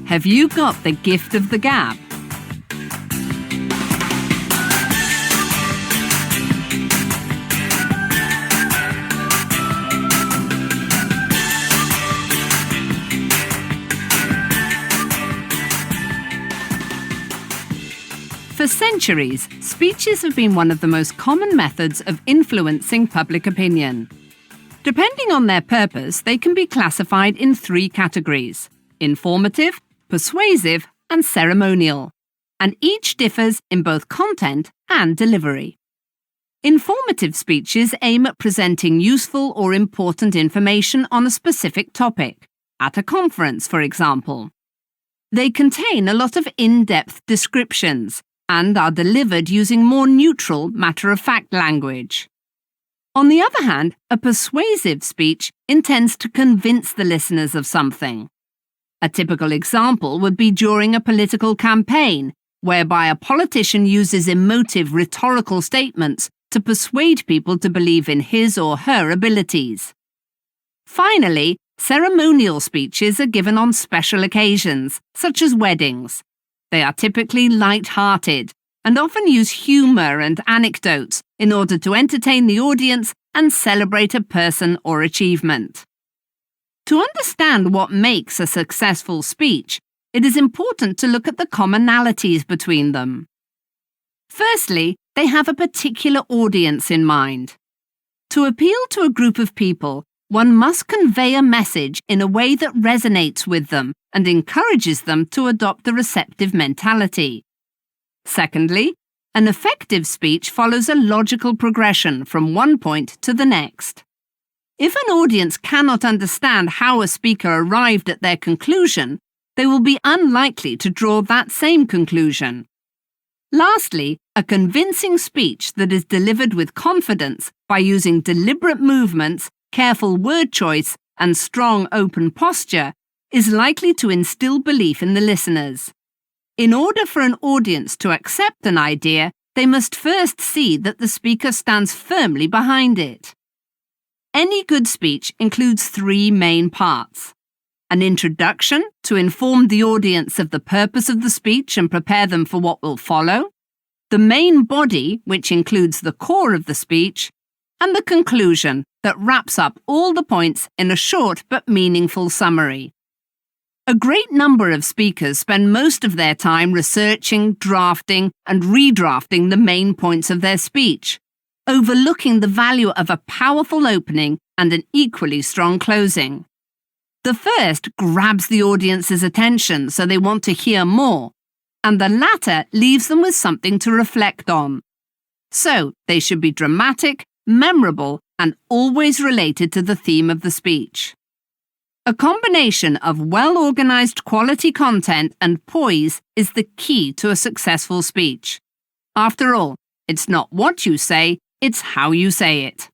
Have you got the gift of the gab? For centuries, speeches have been one of the most common methods of influencing public opinion. Depending on their purpose, they can be classified in three categories: informative, persuasive, and ceremonial, and each differs in both content and delivery. Informative speeches aim at presenting useful or important information on a specific topic, at a conference, for example. They contain a lot of in-depth descriptions, and are delivered using more neutral, matter-of-fact language. On the other hand, a persuasive speech intends to convince the listeners of something. A typical example would be during a political campaign, whereby a politician uses emotive rhetorical statements to persuade people to believe in his or her abilities. Finally, ceremonial speeches are given on special occasions, such as weddings. They are typically light-hearted and often use humour and anecdotes in order to entertain the audience and celebrate a person or achievement. To understand what makes a successful speech, it is important to look at the commonalities between them. Firstly, they have a particular audience in mind. To appeal to a group of people, one must convey a message in a way that resonates with them and encourages them to adopt a receptive mentality. Secondly, an effective speech follows a logical progression from one point to the next. If an audience cannot understand how a speaker arrived at their conclusion, they will be unlikely to draw that same conclusion. Lastly, a convincing speech that is delivered with confidence by using deliberate movements, careful word choice, and strong open posture is likely to instill belief in the listeners. In order for an audience to accept an idea, they must first see that the speaker stands firmly behind it. Any good speech includes three main parts: an introduction to inform the audience of the purpose of the speech and prepare them for what will follow, the main body, which includes the core of the speech, and the conclusion that wraps up all the points in a short but meaningful summary. A great number of speakers spend most of their time researching, drafting, and redrafting the main points of their speech, overlooking the value of a powerful opening and an equally strong closing. The first grabs the audience's attention so they want to hear more, and the latter leaves them with something to reflect on. So, they should be dramatic, memorable, and always related to the theme of the speech. A combination of well-organized quality content and poise is the key to a successful speech. After all, it's not what you say, it's how you say it.